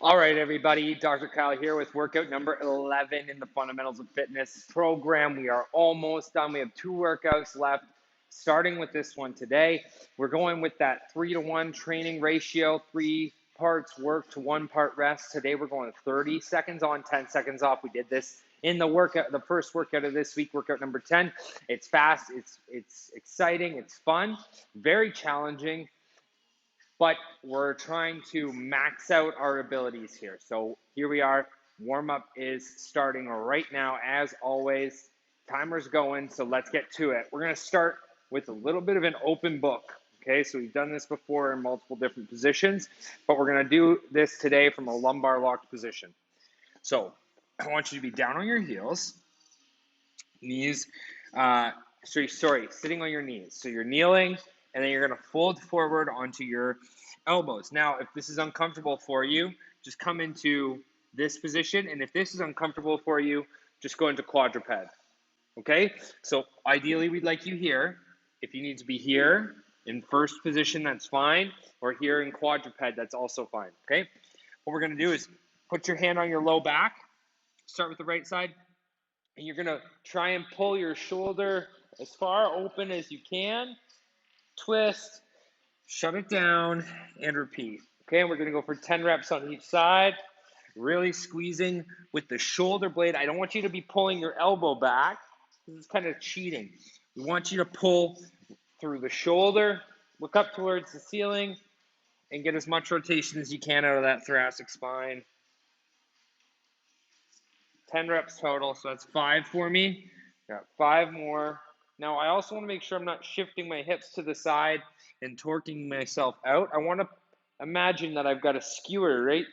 All right, everybody. Dr. Kyle here with workout number 11 in the Fundamentals of Fitness program. We are almost done. We have 2 workouts left, starting with this one today. We're going with that 3-to-1 training ratio, 3 parts work to 1 part rest. Today we're going 30 seconds on, 10 seconds off. We did this in the workout, the first workout of this week, workout number 10. It's fast, it's exciting, it's fun, very challenging. But we're trying to max out our abilities here. So here we are. Warm-up is starting right now, as always. Timer's going, so let's get to it. We're going to start with a little bit of an open book. Okay, so we've done this before in multiple different positions, but we're going to do this today from a lumbar locked position. So I want you to be down on your heels, knees, sitting on your knees. So you're kneeling, and then you're going to fold forward onto your elbows. Now, if this is uncomfortable for you, just come into this position, and if this is uncomfortable for you, just go into quadruped. Okay? So ideally, we'd like you here. If you need to be here in first position, that's fine, or here in quadruped, that's also fine. Okay? What we're going to do is put your hand on your low back. Start with the right side. And you're going to try and pull your shoulder as far open as you can. Twist, shut it down, and repeat. Okay, and we're going to go for 10 reps on each side. Really squeezing with the shoulder blade. I don't want you to be pulling your elbow back. This is kind of cheating. We want you to pull through the shoulder, look up towards the ceiling, and get as much rotation as you can out of that thoracic spine. 10 reps total, so that's 5 for me. Got 5 more. Now, I also want to make sure I'm not shifting my hips to the side and torquing myself out. I want to imagine that I've got a skewer right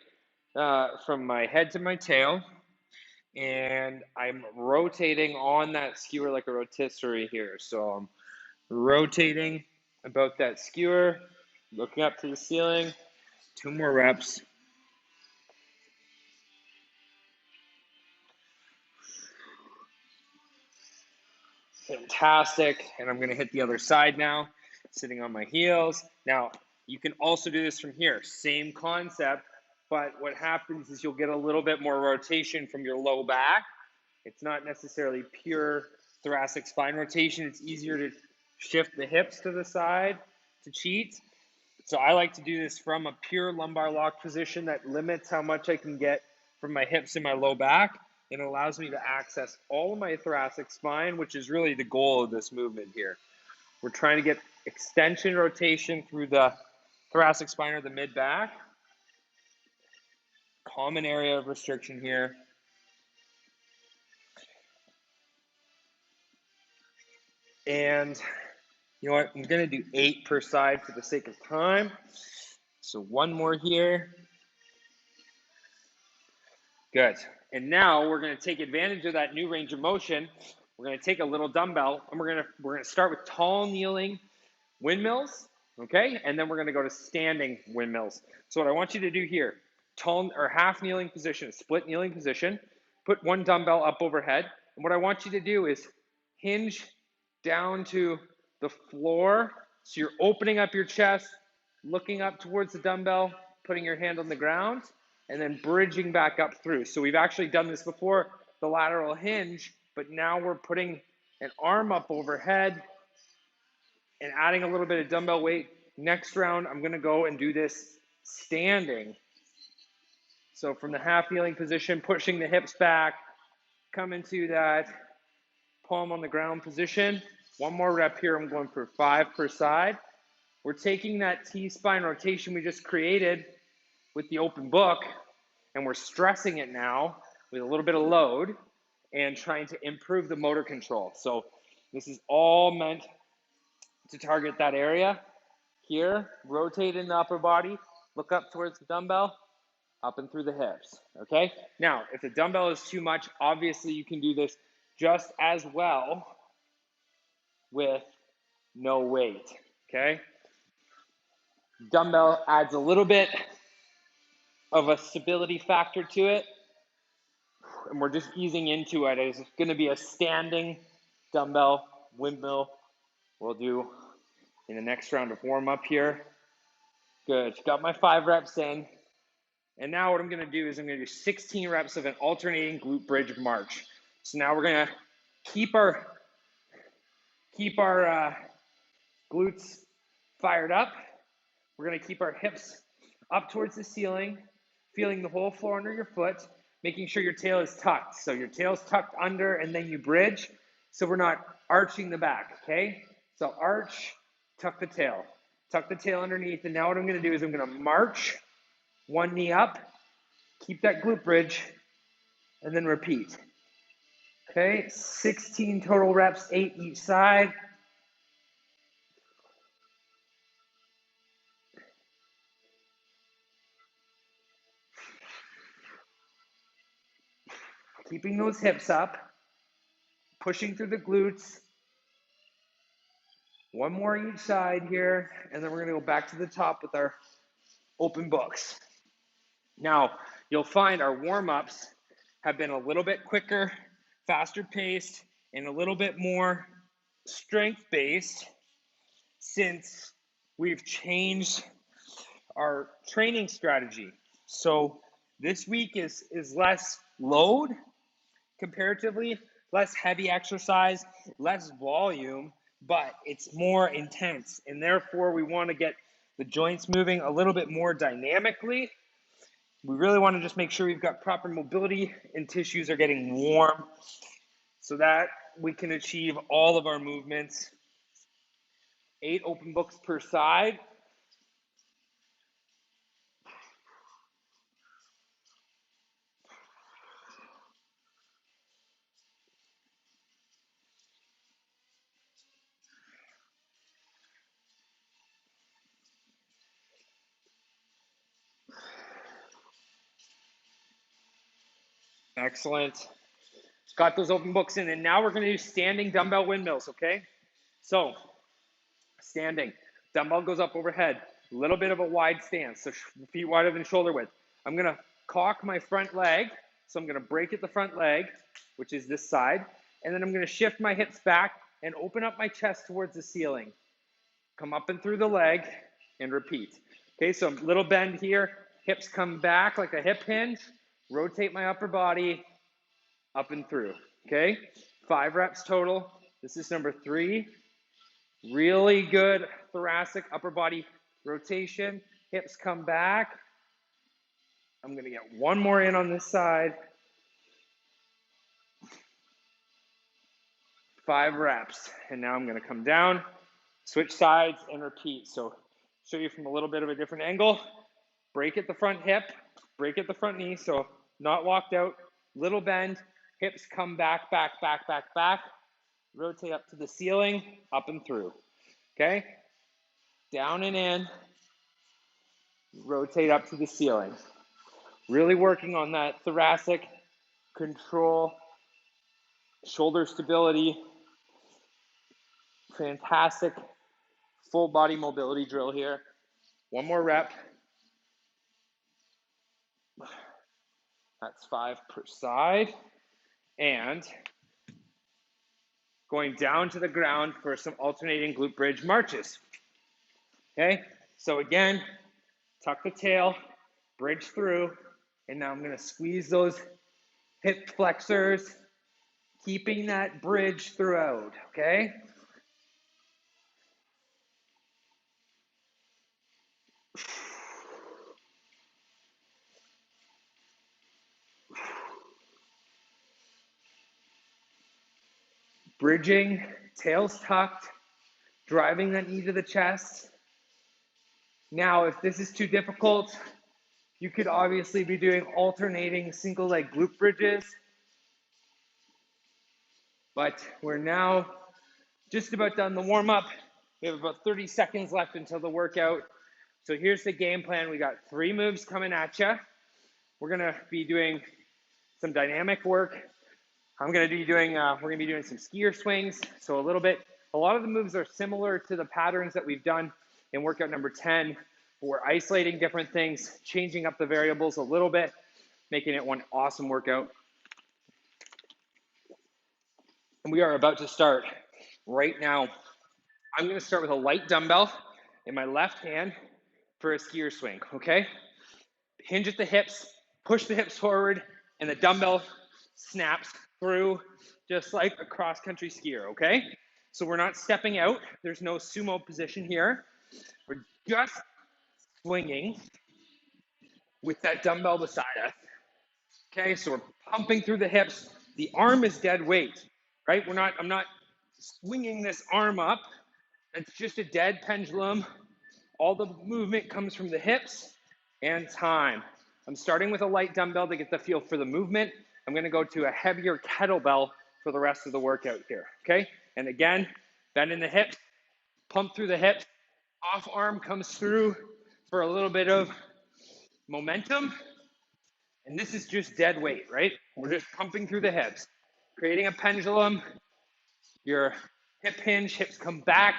from my head to my tail, and I'm rotating on that skewer like a rotisserie here. So I'm rotating about that skewer, looking up to the ceiling. 2 more reps. Fantastic. And I'm going to hit the other side now, sitting on my heels. Now, you can also do this from here. Same concept, but what happens is you'll get a little bit more rotation from your low back. It's not necessarily pure thoracic spine rotation. It's easier to shift the hips to the side to cheat. So I like to do this from a pure lumbar lock position that limits how much I can get from my hips and my low back. It allows me to access all of my thoracic spine, which is really the goal of this movement here. We're trying to get extension rotation through the thoracic spine or the mid-back. Common area of restriction here. And you know what? I'm going to do 8 per side for the sake of time. So 1 more here. Good. And now we're going to take advantage of that new range of motion. We're going to take a little dumbbell, and we're going to start with tall kneeling windmills, okay? And then we're going to go to standing windmills. So what I want you to do here, tall or half kneeling position, split kneeling position, put 1 dumbbell up overhead. And what I want you to do is hinge down to the floor. So you're opening up your chest, looking up towards the dumbbell, putting your hand on the ground, and then bridging back up through. So we've actually done this before, the lateral hinge, but now we're putting an arm up overhead and adding a little bit of dumbbell weight. Next round, I'm going to go and do this standing. So from the half kneeling position, pushing the hips back, come into that palm on the ground position. 1 more rep here. I'm going for 5 per side. We're taking that T-spine rotation we just created with the open book, and we're stressing it now with a little bit of load and trying to improve the motor control. So this is all meant to target that area here. Rotate in the upper body, look up towards the dumbbell, up and through the hips, okay? Now, if the dumbbell is too much, obviously you can do this just as well with no weight, okay? Dumbbell adds a little bit of a stability factor to it, and we're just easing into it. It's going to be a standing dumbbell windmill we'll do in the next round of warm-up here. Good. Got my 5 reps in, And now what I'm going to do is I'm going to do 16 reps of an alternating glute bridge march. So now we're going to keep our glutes fired up. We're going to keep our hips up towards the ceiling, feeling the whole floor under your foot, making sure your tail is tucked. So your tail's tucked under and then you bridge, so we're not arching the back, okay? So arch, tuck the tail underneath. And now what I'm going to do is I'm going to march, one knee up, keep that glute bridge, and then repeat. Okay, 16 total reps, 8 each side. Keeping those hips up, pushing through the glutes. One more each side here, and then we're going to go back to the top with our open books. Now, you'll find our warm-ups have been a little bit quicker, faster paced, and a little bit more strength-based since we've changed our training strategy. So this week is less load comparatively, less heavy exercise, less volume, but it's more intense. And therefore, we want to get the joints moving a little bit more dynamically. We really want to just make sure we've got proper mobility and tissues are getting warm so that we can achieve all of our movements. 8 open books per side. Excellent. Got those open books in, and now we're going to do standing dumbbell windmills, okay? So, standing. Dumbbell goes up overhead. A little bit of a wide stance, so feet wider than shoulder width. I'm going to cock my front leg, so I'm going to break at the front leg, which is this side, and then I'm going to shift my hips back and open up my chest towards the ceiling. Come up and through the leg, and repeat. Okay, so a little bend here. Hips come back like a hip hinge. Rotate my upper body up and through. Okay, 5 reps total. This is number 3. Really good thoracic upper body rotation. Hips come back. I'm going to get one more in on this side. 5 reps. And now I'm going to come down, switch sides, and repeat. So show you from a little bit of a different angle. Break at the front hip, break at the front knee. So not locked out, little bend. Hips come back, back, back, back, back. Rotate up to the ceiling, up and through. Okay? Down and in. Rotate up to the ceiling. Really working on that thoracic control, shoulder stability. Fantastic full body mobility drill here. One more rep. That's 5 per side. And going down to the ground for some alternating glute bridge marches. Okay, so again, tuck the tail, bridge through, and now I'm going to squeeze those hip flexors, keeping that bridge throughout, okay? Bridging, tails tucked, driving that knee to the chest. Now, if this is too difficult, you could obviously be doing alternating single leg glute bridges. But we're now just about done the warm up. We have about 30 seconds left until the workout. So here's the game plan. We got 3 moves coming at you. We're gonna be doing some dynamic work. We're gonna be doing some skier swings. So a lot of the moves are similar to the patterns that we've done in workout number 10. But we're isolating different things, changing up the variables a little bit, making it one awesome workout. And we are about to start right now. I'm gonna start with a light dumbbell in my left hand for a skier swing, okay? hinge at the hips, push the hips forward, and the dumbbell snaps through just like a cross-country skier, okay? So we're not stepping out. There's no sumo position here. We're just swinging with that dumbbell beside us. Okay, so we're pumping through the hips. The arm is dead weight, right? I'm not swinging this arm up. It's just a dead pendulum. All the movement comes from the hips and time. I'm starting with a light dumbbell to get the feel for the movement. I'm gonna go to a heavier kettlebell for the rest of the workout here, okay? And again, bend in the hips, pump through the hips, off arm comes through for a little bit of momentum. And this is just dead weight, right? We're just pumping through the hips, creating a pendulum. Your hip hinge, hips come back,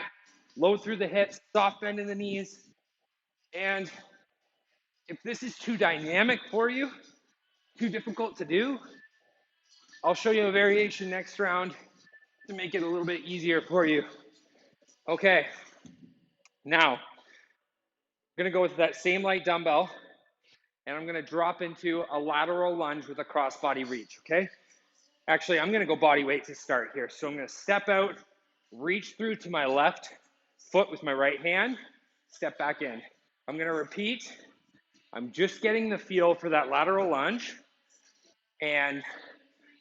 load through the hips, soft bend in the knees. And if this is too dynamic for you, too difficult to do, I'll show you a variation next round to make it a little bit easier for you. Okay, now I'm gonna go with that same light dumbbell and I'm gonna drop into a lateral lunge with a cross-body reach, okay? Actually, I'm gonna go body weight to start here. So I'm gonna step out, reach through to my left foot with my right hand, step back in. I'm gonna repeat. I'm just getting the feel for that lateral lunge. And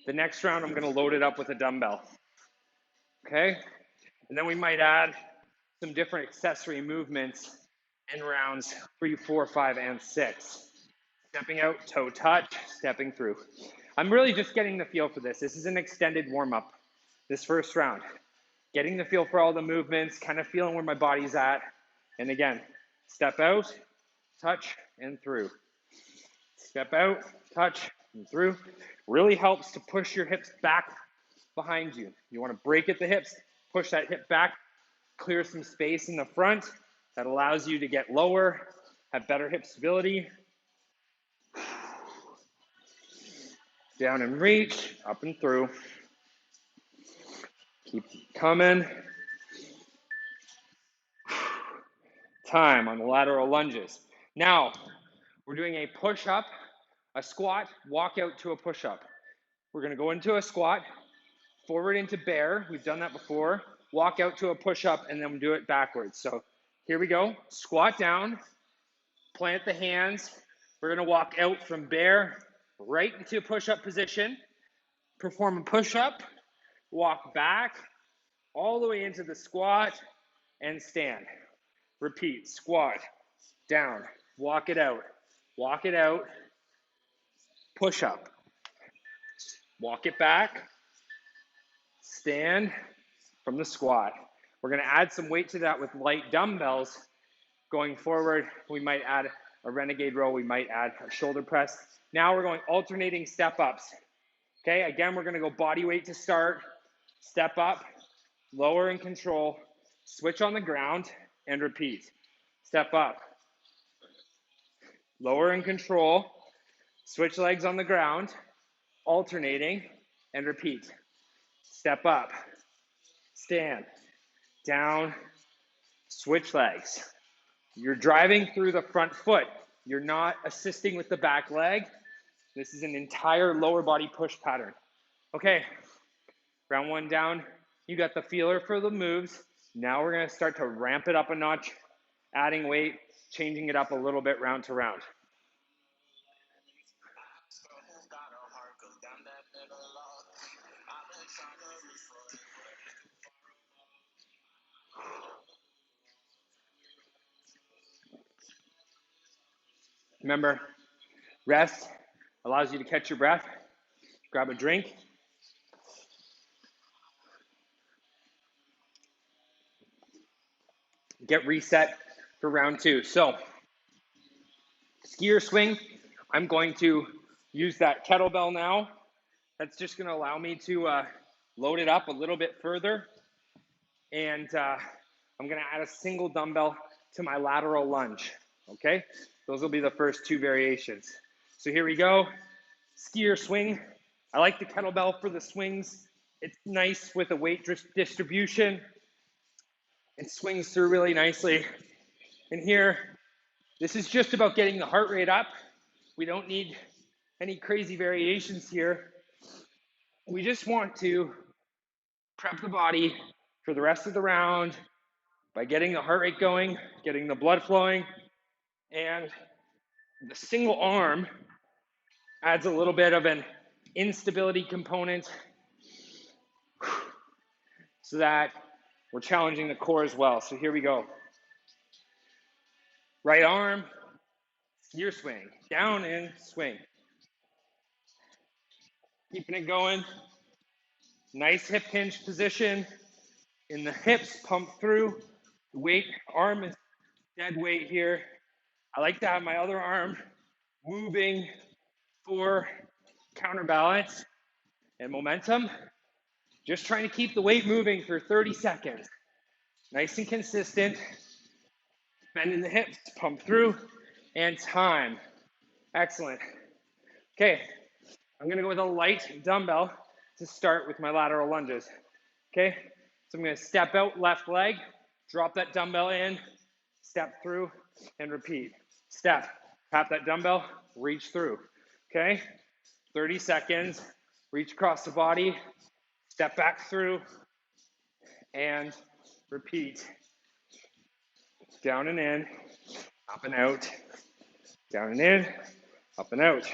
the next round, I'm gonna load it up with a dumbbell, okay? And then we might add some different accessory movements in rounds 3, 4, 5, and 6. Stepping out, toe touch, stepping through. I'm really just getting the feel for this. This is an extended warm-up, this first round. Getting the feel for all the movements, kind of feeling where my body's at. And again, step out, touch, and through. Step out, touch, and through. Really helps to push your hips back behind you. You want to break at the hips, push that hip back, clear some space in the front. That allows you to get lower, have better hip stability. Down and reach, up and through. Keep coming. Time on the lateral lunges. Now, we're doing a push-up, a squat, walk out to a push-up. We're gonna go into a squat, forward into bear. We've done that before. Walk out to a push-up, and then we do it backwards. So here we go. Squat down, plant the hands. We're gonna walk out from bear right into a push-up position. Perform a push-up, walk back, all the way into the squat, and stand. Repeat, squat, down, walk it out, push up, walk it back, stand from the squat. We're gonna add some weight to that with light dumbbells. Going forward, we might add a renegade row, we might add a shoulder press. Now we're going alternating step ups. Okay, again, we're gonna go body weight to start, step up, lower and control, switch on the ground, and repeat. Step up, lower and control, switch legs on the ground, alternating, and repeat. Step up, stand, down, switch legs. You're driving through the front foot. You're not assisting with the back leg. This is an entire lower body push pattern. Okay, round one down. You got the feeler for the moves. Now we're gonna start to ramp it up a notch, adding weight, changing it up a little bit round to round. Remember, rest allows you to catch your breath, grab a drink. Get reset for round two. So, skier swing, I'm going to use that kettlebell now. That's just gonna allow me to load it up a little bit further. And I'm gonna add a single dumbbell to my lateral lunge, okay? Those will be the first two variations. So here we go, skier swing. I like the kettlebell for the swings. It's nice with a weight distribution. It swings through really nicely. And here, this is just about getting the heart rate up We don't need any crazy variations here. We just want to prep the body for the rest of the round by getting the heart rate going, getting the blood flowing, and the single arm adds a little bit of an instability component so that we're challenging the core as well. So here we go. Right arm, skier swing, down and swing. Keeping it going. Nice hip hinge position. In the hips, pump through. The weight, arm is dead weight here. I like to have my other arm moving for counterbalance and momentum. Just trying to keep the weight moving for 30 seconds. Nice and consistent. Bending the hips, pump through, and time. Excellent. Okay, I'm gonna go with a light dumbbell to start with my lateral lunges. Okay, so I'm gonna step out left leg, drop that dumbbell in, step through, and repeat. Step, tap that dumbbell, reach through. Okay, 30 seconds, reach across the body, step back through, and repeat. Down and in, up and out, down and in, up and out.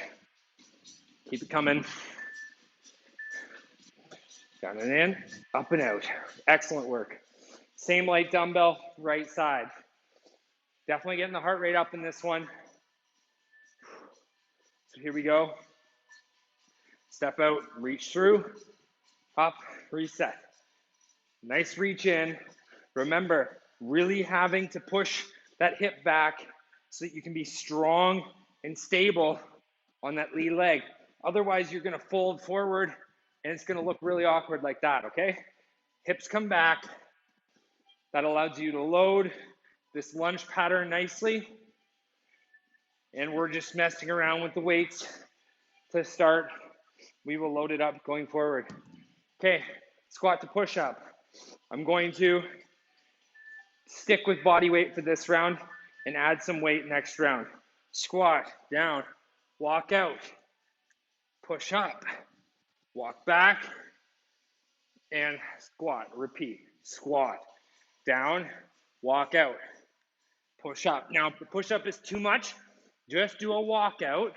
Keep it coming. Down and in, up and out. Excellent work. Same light dumbbell, right side. Definitely getting the heart rate up in this one. So here we go. Step out, reach through, up, reset. Nice reach in. Remember, really having to push that hip back so that you can be strong and stable on that lead leg. Otherwise, you're gonna fold forward and it's gonna look really awkward like that, okay? Hips come back. That allows you to load this lunge pattern nicely. And we're just messing around with the weights to start. We will load it up going forward. Okay, squat to push up. I'm going to stick with body weight for this round and add some weight next round. Squat, down, walk out, push up, walk back, and squat, repeat. Squat, down, walk out, push up. Now, if the push up is too much, just do a walkout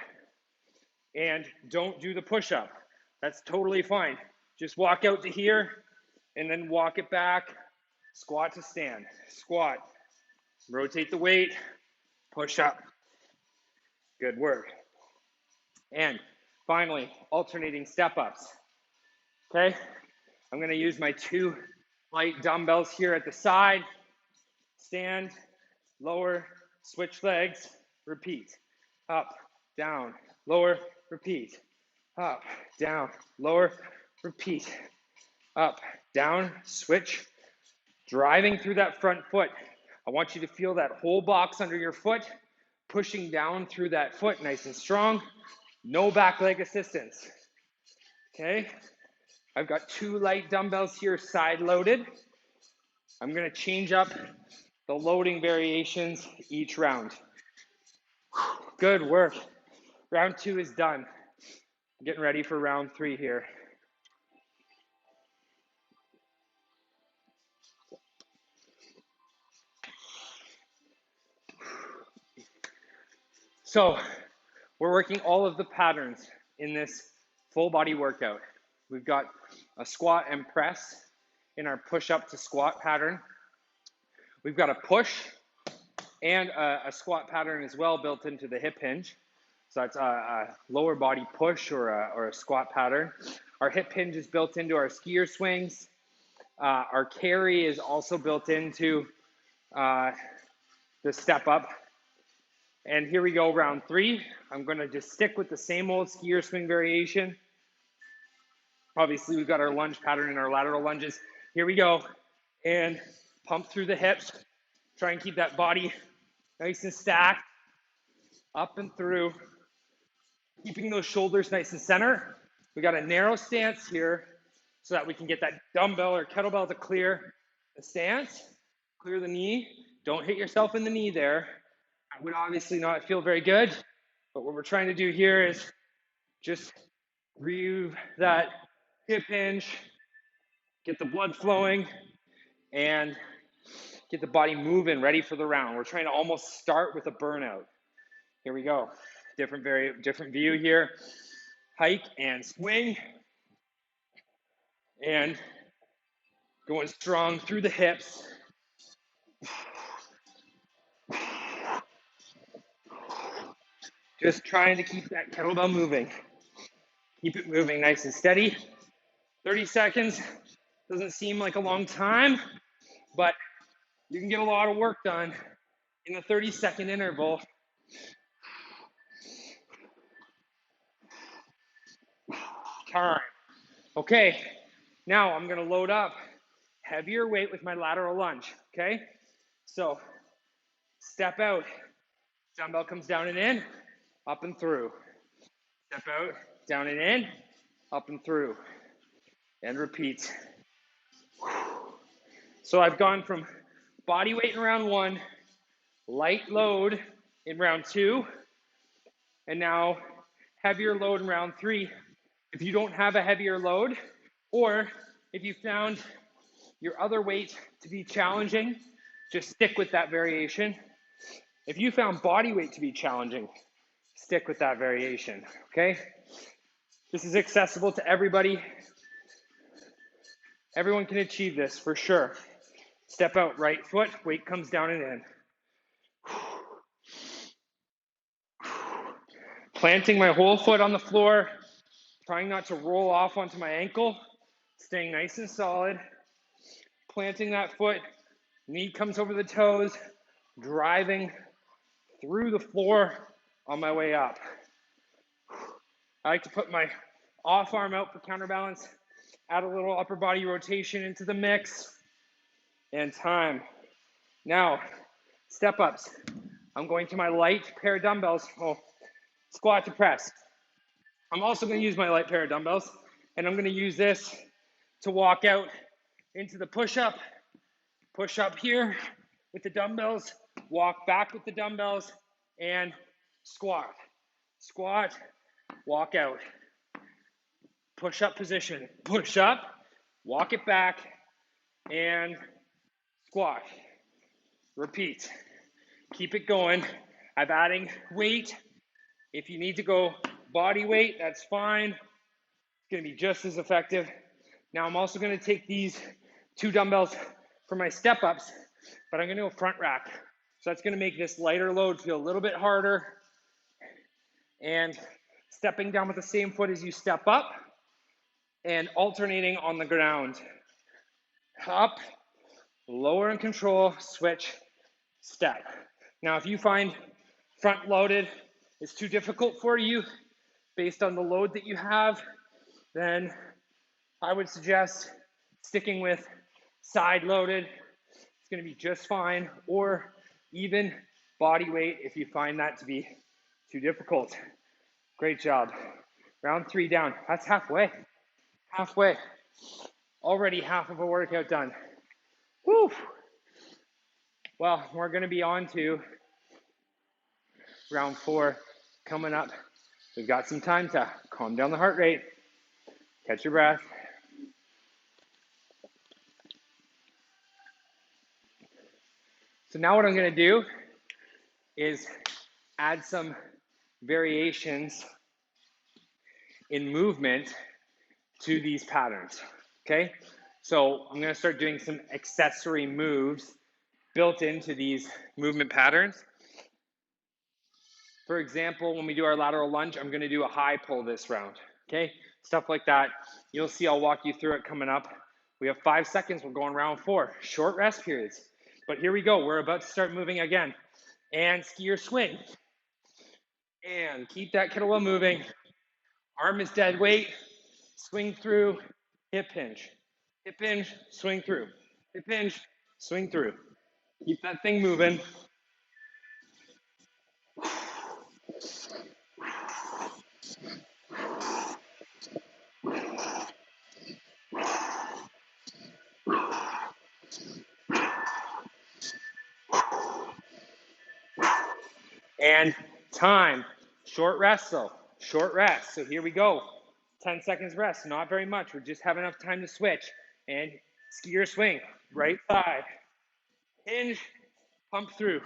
and don't do the push up. That's totally fine. Just walk out to here and then walk it back. Squat to stand. Squat. Rotate the weight. Push up. Good work. And finally, alternating step-ups. Okay? I'm going to use my 2 light dumbbells here at the side. Stand, lower, switch legs, repeat. Up, down, lower, repeat. Up, down, lower, repeat. Up, down, switch. Driving through that front foot. I want you to feel that whole box under your foot, pushing down through that foot nice and strong. No back leg assistance. Okay? I've got 2 light dumbbells here side loaded. I'm gonna change up the loading variations each round. Good work. Round 2 is done. I'm getting ready for round 3 here. So we're working all of the patterns in this full body workout. We've got a squat and press in our push up to squat pattern. We've got a push and a squat pattern as well built into the hip hinge. So that's a lower body push or a squat pattern. Our hip hinge is built into our skier swings. Our carry is also built into the step up. And here we go, round 3. I'm gonna just stick with the same old skier swing variation. Obviously, we've got our lunge pattern and our lateral lunges. Here we go. And pump through the hips. Try and keep that body nice and stacked. Up and through. Keeping those shoulders nice and center. We got a narrow stance here so that we can get that dumbbell or kettlebell to clear the stance. Clear the knee. Don't hit yourself in the knee there. That would obviously not feel very good. But what we're trying to do here is just relieve that hip hinge, get the blood flowing, and get the body moving, ready for the round. We're trying to almost start with a burnout. Here we go. Different view here. Hike and swing. And going strong through the hips. Just trying to keep that kettlebell moving. Keep it moving nice and steady. 30 seconds doesn't seem like a long time, but you can get a lot of work done in a 30-second interval. Time. Okay, now I'm gonna load up heavier weight with my lateral lunge, okay? So, step out, dumbbell comes down and in, up and through. Step out, down and in, up and through, and repeat. So I've gone from body weight in round 1, light load in round 2, and now heavier load in round 3. If you don't have a heavier load, or if you found your other weight to be challenging, just stick with that variation. If you found body weight to be challenging, stick with that variation, okay? This is accessible to everybody. Everyone can achieve this for sure. Step out, right foot, weight comes down and in. Planting my whole foot on the floor, trying not to roll off onto my ankle, staying nice and solid. Planting that foot, knee comes over the toes, driving through the floor on my way up. I like to put my off arm out for counterbalance, add a little upper body rotation into the mix, and time. Now, step ups. I'm going to my light pair of dumbbells, squat to press. I'm also going to use my light pair of dumbbells, and I'm going to use this to walk out into the push-up here with the dumbbells, walk back with the dumbbells, and squat. Squat, walk out. Push-up position, push up, walk it back, and squat. Repeat. Keep it going. I'm adding weight. If you need to go body weight, that's fine. It's going to be just as effective. Now I'm also going to take these 2 dumbbells for my step ups, but I'm going to go front rack. So that's going to make this lighter load feel a little bit harder. And stepping down with the same foot as you step up and alternating on the ground. Up, lower and control, switch, step. Now if you find front loaded is too difficult for you based on the load that you have, then I would suggest sticking with side loaded. It's going to be just fine, or even body weight if you find that to be too difficult. Great job. Round 3 down. That's halfway. Halfway. Already half of a workout done. Woo! Well, we're going to be on to round 4 coming up. We've got some time to calm down the heart rate, catch your breath. So now what I'm going to do is add some variations in movement to these patterns, okay? So I'm going to start doing some accessory moves built into these movement patterns. For example, when we do our lateral lunge, I'm going to do a high pull this round, okay? Stuff like that. You'll see I'll walk you through it coming up. We have 5 seconds. We're going round 4. Short rest periods. But here we go. We're about to start moving again. And skier swing. And keep that kettlebell moving. Arm is dead weight. Swing through. Hip hinge. Hip hinge. Swing through. Hip hinge. Swing through. Keep that thing moving. And time. Short rest though, short rest. So here we go. 10 seconds rest, not very much. We just have enough time to switch. And skier swing, right side. Hinge, pump through.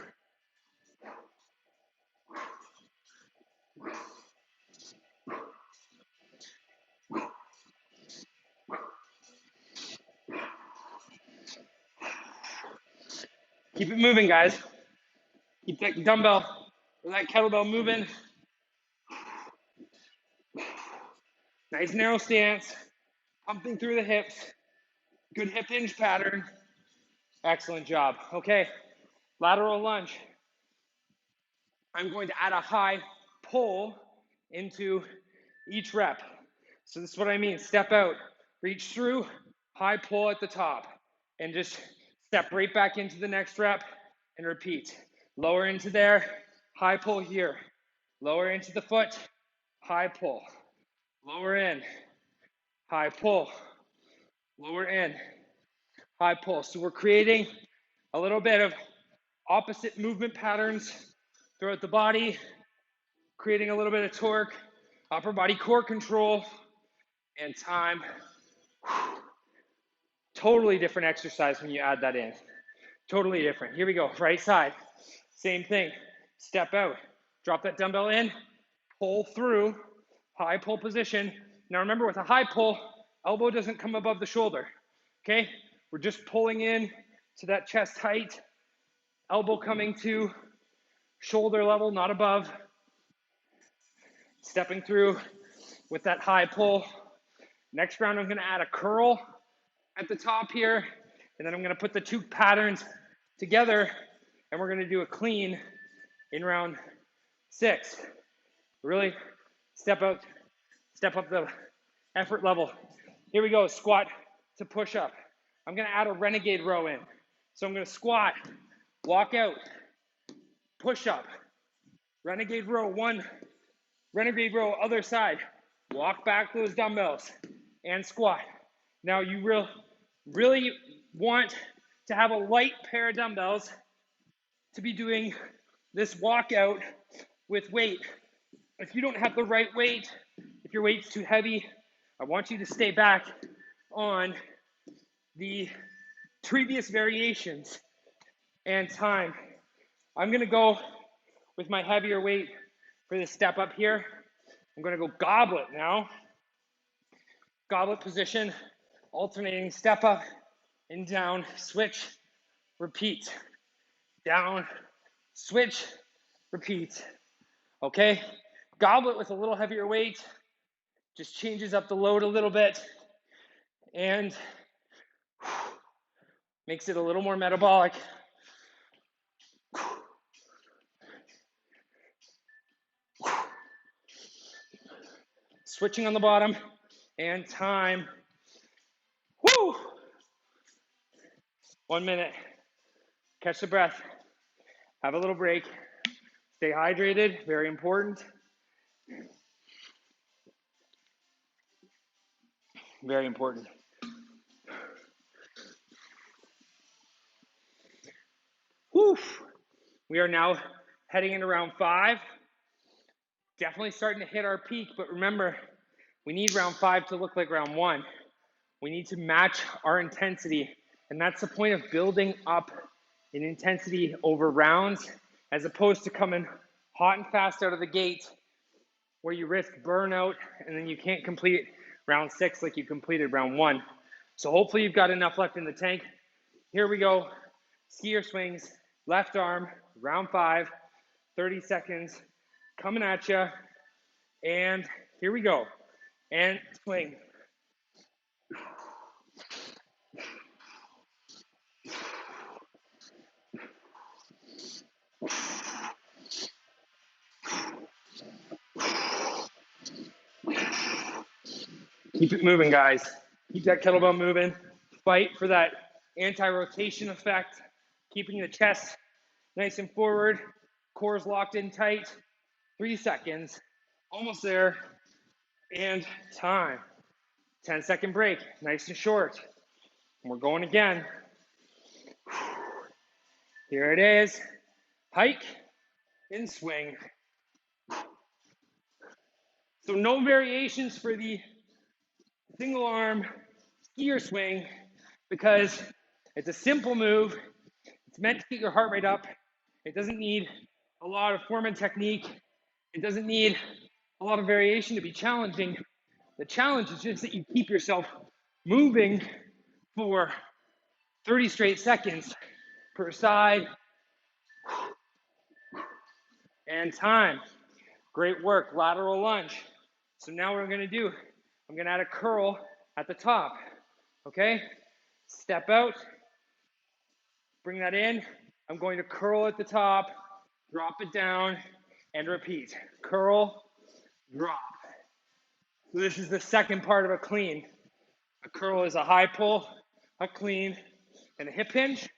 Keep it moving, guys. Keep that dumbbell or that kettlebell moving. Nice narrow stance. Pumping through the hips. Good hip hinge pattern. Excellent job. Okay, lateral lunge. I'm going to add a high pull into each rep. So this is what I mean. Step out, reach through, high pull at the top, and just step right back into the next rep and repeat. Lower into there, high pull here. Lower into the foot, high pull. Lower in, high pull. Lower in, high pull. So we're creating a little bit of opposite movement patterns throughout the body, creating a little bit of torque, upper body core control, and time. Totally different exercise when you add that in. Totally different. Here we go. Right side. Same thing. Step out. Drop that dumbbell in. Pull through. High pull position. Now remember, with a high pull, elbow doesn't come above the shoulder. Okay? We're just pulling in to that chest height. Elbow coming to shoulder level, not above. Stepping through with that high pull. Next round, I'm going to add a curl at the top here, and then I'm going to put the two patterns together, and we're going to do a clean in round 6. Really step up the effort level. Here we go, squat to push up. I'm going to add a renegade row in. So I'm going to squat, walk out, push up, renegade row 1, renegade row other side, walk back those dumbbells, and squat. Now you really want to have a light pair of dumbbells to be doing this walkout with weight. If you don't have the right weight, if your weight's too heavy, I want you to stay back on the previous variations and time. I'm gonna go with my heavier weight for this step up here. I'm gonna go goblet now. Goblet position, alternating step up and down, switch, repeat. Down, switch, repeat. Okay? Goblet with a little heavier weight just changes up the load a little bit and makes it a little more metabolic. Switching on the bottom and time. Woo! 1 minute. Catch the breath. Have a little break. Stay hydrated, very important. Very important. Whew. We are now heading into round 5. Definitely starting to hit our peak, but remember, we need round 5 to look like round 1. We need to match our intensity, and that's the point of building up in intensity over rounds, as opposed to coming hot and fast out of the gate where you risk burnout and then you can't complete round 6 like you completed round 1. So hopefully you've got enough left in the tank. Here we go. Skier swings, left arm, round 5, 30 seconds, coming at you. And here we go. And swing. Keep it moving, guys. Keep that kettlebell moving. Fight for that anti-rotation effect. Keeping the chest nice and forward. Core's locked in tight. 3 seconds. Almost there. And time. 10-second break. Nice and short. And we're going again. Here it is. Hike and swing. So no variations for the single arm skier swing because it's a simple move. It's meant to get your heart rate up. It doesn't need a lot of form and technique. It doesn't need a lot of variation to be challenging. The challenge is just that you keep yourself moving for 30 straight seconds per side. And time. Great work, lateral lunge. So now what I'm gonna do, I'm gonna add a curl at the top, okay? Step out, bring that in. I'm going to curl at the top, drop it down, and repeat. Curl, drop. So this is the second part of a clean. A curl is a high pull, a clean, and a hip hinge.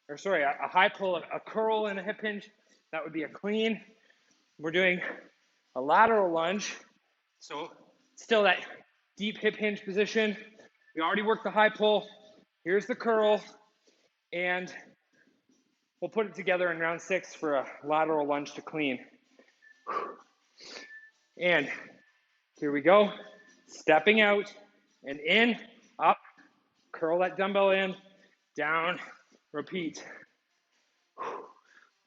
Or sorry, a high pull, a curl, and a hip hinge. That would be a clean. We're doing a lateral lunge. So still that deep hip hinge position. We already worked the high pull. Here's the curl. And we'll put it together in round 6 for a lateral lunge to clean. And here we go. Stepping out and in, up, curl that dumbbell in, down, repeat.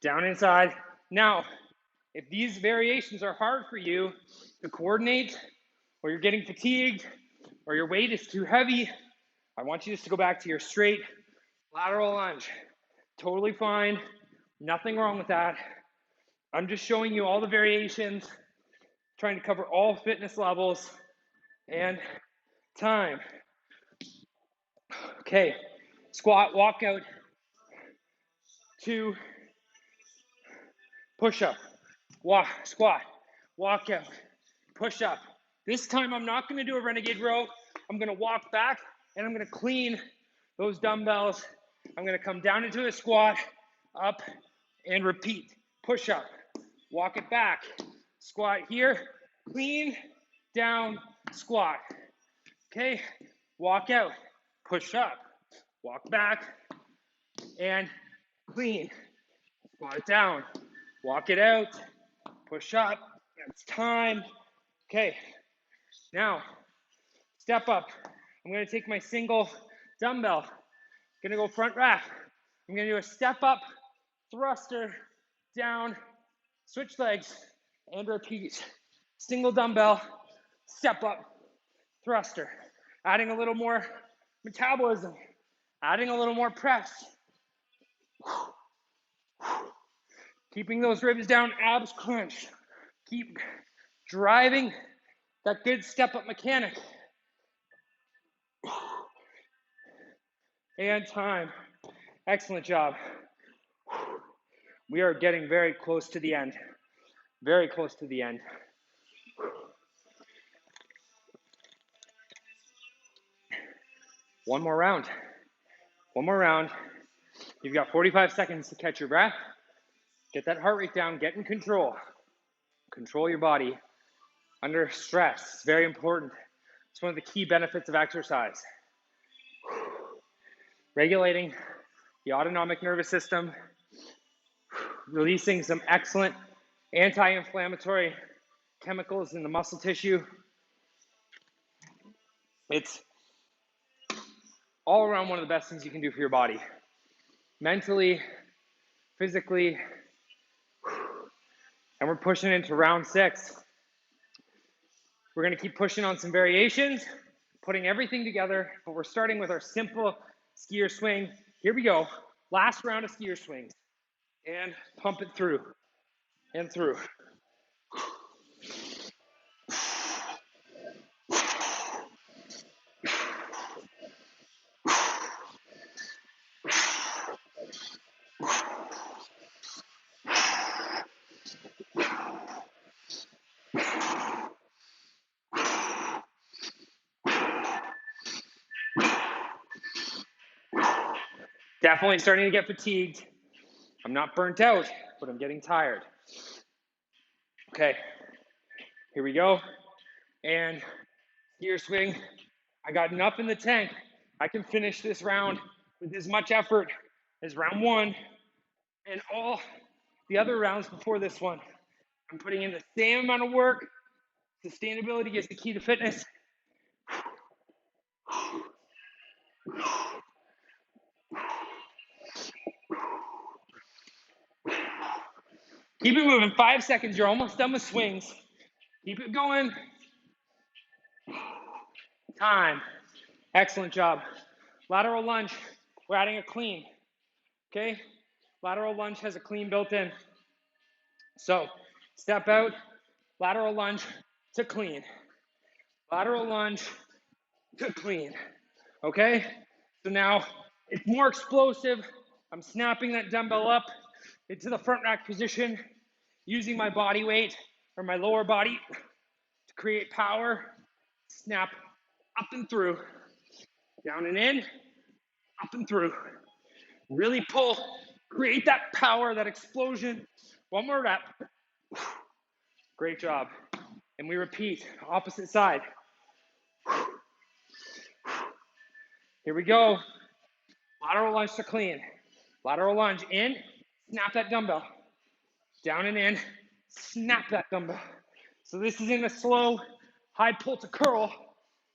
Down inside. Now, if these variations are hard for you to coordinate, or you're getting fatigued, or your weight is too heavy, I want you just to go back to your straight lateral lunge. Totally fine. Nothing wrong with that. I'm just showing you all the variations, trying to cover all fitness levels and time. Okay, squat, walkout, 2, push up, squat, walkout, push up. This time I'm not gonna do a renegade row. I'm gonna walk back and I'm gonna clean those dumbbells. I'm gonna come down into a squat, up, and repeat. Push up, walk it back, squat here, clean, down, squat. Okay, walk out, push up, walk back, and clean. Squat it down, walk it out, push up, that's time. Okay, now step up. I'm gonna take my single dumbbell, gonna go front rack. I'm gonna do a step up, thruster, down, switch legs, and repeat. Single dumbbell, step up, thruster. Adding a little more metabolism, adding a little more press. Keeping those ribs down, abs clenched. Keep driving that good step up mechanic. And time. Excellent job. We are getting very close to the end. Very close to the end. One more round. One more round. You've got 45 seconds to catch your breath. Get that heart rate down. Get in control. Control your body under stress. It's very important. It's one of the key benefits of exercise. Regulating the autonomic nervous system, releasing some excellent anti-inflammatory chemicals in the muscle tissue. It's all around one of the best things you can do for your body. Mentally, physically, and we're pushing into round 6. We're gonna keep pushing on some variations, putting everything together, but we're starting with our simple skier swing. Here we go. Last round of skier swings. And pump it through. And through. Definitely starting to get fatigued. I'm not burnt out, but I'm getting tired. Okay, here we go. And skier swing. I got enough in the tank. I can finish this round with as much effort as round 1 and all the other rounds before this one. I'm putting in the same amount of work, Sustainability is the key to fitness. Keep it moving. 5 seconds. You're almost done with swings. Keep it going. Time. Excellent job. Lateral lunge. We're adding a clean. Okay? Lateral lunge has a clean built in. So, step out, lateral lunge to clean. Lateral lunge to clean. Okay? So now it's more explosive. I'm snapping that dumbbell up into the front rack position, using my body weight or my lower body to create power. Snap up and through, down and in, up and through. Really pull, create that power, that explosion. One more rep. Great job. And we repeat, opposite side. Here we go. Lateral lunge to clean. Lateral lunge in, snap that dumbbell. Down and in, snap that dumbbell. So this isn't a slow, high pull to curl.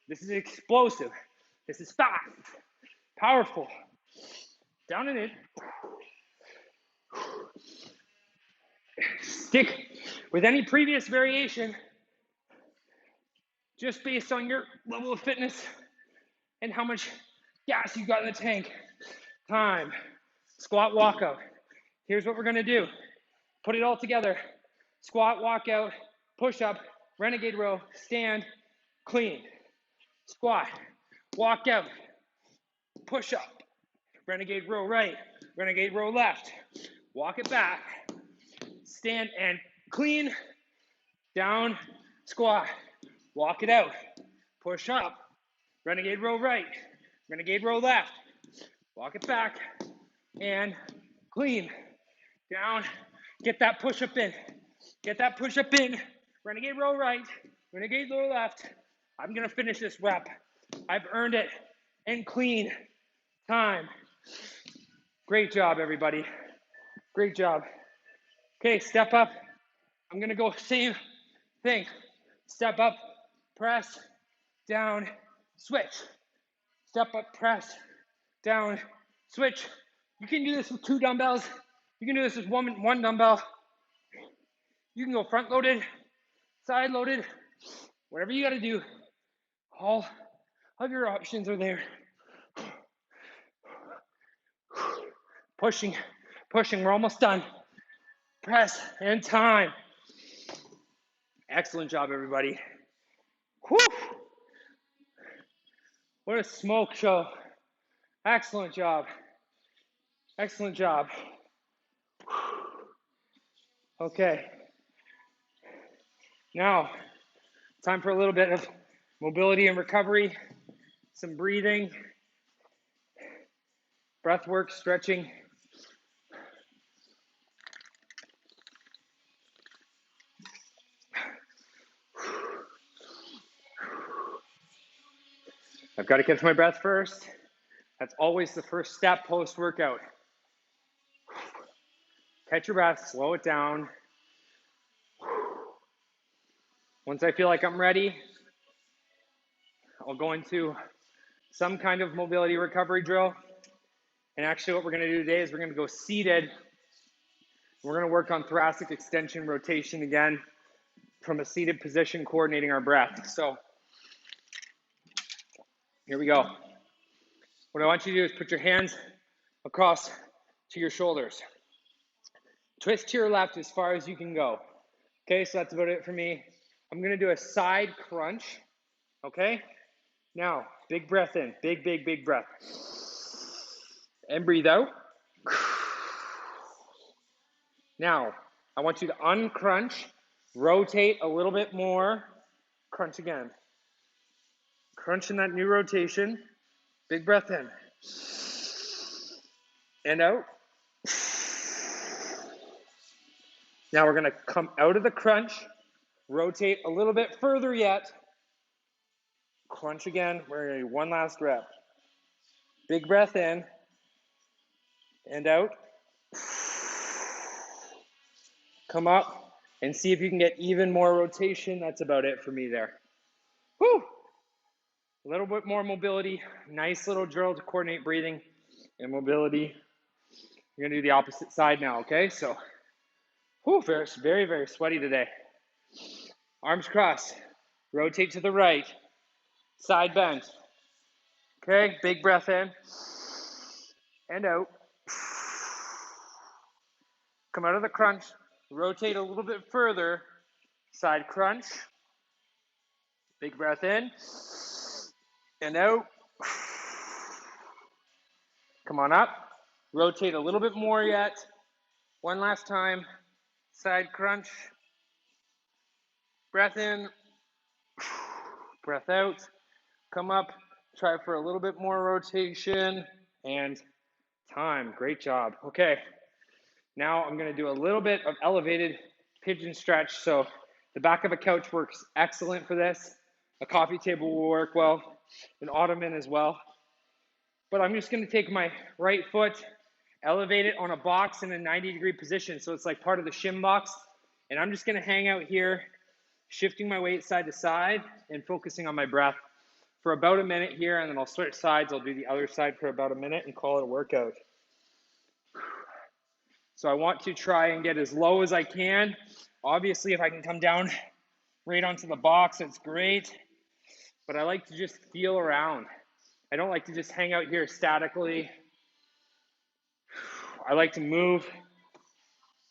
This is explosive. This is fast, powerful. Down and in. Stick with any previous variation, just based on your level of fitness and how much gas you got in the tank. Time. Squat walkout. Here's what we're gonna do. Put it all together. Squat, walkout, push up, renegade row, stand, clean. Squat, walkout, push up, renegade row right, renegade row left. Walk it back, stand and clean, down, squat, walk it out, push up, renegade row right, renegade row left, walk it back, and clean, down, get that push up in, renegade row right, renegade row left. I'm gonna finish this rep. I've earned it, and clean, time. Great job, everybody. Great job. Okay, step up. I'm gonna go same thing. Step up, press, down, switch. Step up, press, down, switch. You can do this with 2 dumbbells. You can do this with one dumbbell. You can go front loaded, side loaded, whatever you gotta do. All of your options are there. Pushing, we're almost done. Press and time. Excellent job, everybody. Whew. What a smoke show. Excellent job. Excellent job. Okay. Now, time for a little bit of mobility and recovery, some breathing, breath work, stretching. I've got to catch my breath first. That's always the first step post-workout. Catch your breath, slow it down. Once I feel like I'm ready, I'll go into some kind of mobility recovery drill. And actually what we're gonna do today is we're gonna go seated. We're gonna work on thoracic extension rotation again from a seated position, coordinating our breath. So here we go. What I want you to do is put your hands across to your shoulders. Twist to your left as far as you can go. Okay, so that's about it for me. I'm gonna do a side crunch, okay? Now, big breath in, big breath. And breathe out. Now, I want you to uncrunch, rotate a little bit more, crunch again. Crunch in that new rotation, big breath in. And out. Now we're gonna come out of the crunch, rotate a little bit further yet, crunch again. We're gonna do one last rep. Big breath in, and out. Come up, and see if you can get even more rotation. That's about it for me there. Whew. A little bit more mobility. Nice little drill to coordinate breathing and mobility. You're gonna do the opposite side now, okay? So, whew, very, very sweaty today. Arms crossed. Rotate to the right. Side bend. Okay, big breath in and out. Come out of the crunch. Rotate a little bit further. Side crunch. Big breath in and out. Come on up. Rotate a little bit more yet. One last time. Side crunch. Breath in. Breath out. Come up. Try for a little bit more rotation. And time. Great job. Okay. Now I'm going to do a little bit of elevated pigeon stretch. So the back of a couch works excellent for this. A coffee table will work well. An ottoman as well. But I'm just going to take my right foot, elevate it on a box in a 90-degree position. So it's like part of the shin box. And I'm just going to hang out here, shifting my weight side to side and focusing on my breath for about a minute here. And then I'll switch sides. I'll do the other side for about a minute and call it a workout. So I want to try and get as low as I can. Obviously, if I can come down right onto the box, it's great. But I like to just feel around. I don't like to just hang out here statically. I like to move,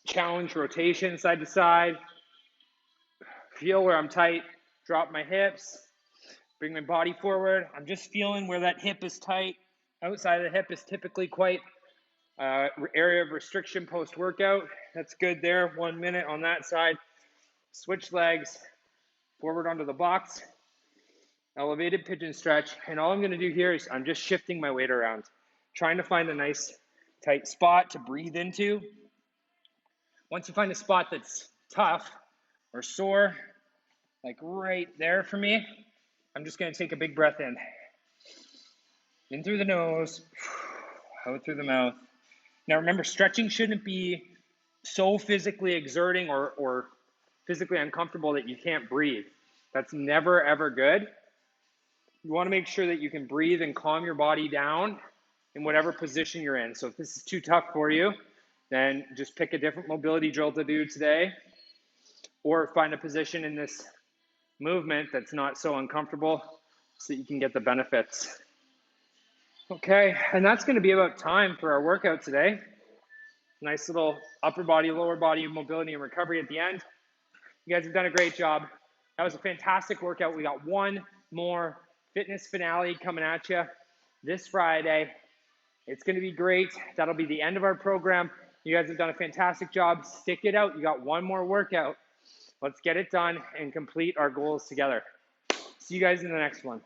challenge rotation side to side, feel where I'm tight, drop my hips, bring my body forward. I'm just feeling where that hip is tight. Outside of the hip is typically quite area of restriction post-workout. That's good there. 1 minute on that side. Switch legs, forward onto the box, elevated pigeon stretch. And all I'm going to do here is I'm just shifting my weight around, trying to find a nice tight spot to breathe into. Once you find a spot that's tough or sore, like right there for me, I'm just going to take a big breath in through the nose, out through the mouth. Now remember, stretching shouldn't be so physically exerting or physically uncomfortable that you can't breathe. That's never, ever good. You want to make sure that you can breathe and calm your body down in whatever position you're in. So if this is too tough for you, then just pick a different mobility drill to do today, or find a position in this movement that's not so uncomfortable so that you can get the benefits. Okay, and that's going to be about time for our workout today. Nice little upper body, lower body mobility and recovery at the end. You guys have done a great job. That was a fantastic workout. We got one more fitness finale coming at you this Friday. It's going to be great. That'll be the end of our program. You guys have done a fantastic job. Stick it out. You got one more workout. Let's get it done and complete our goals together. See you guys in the next one.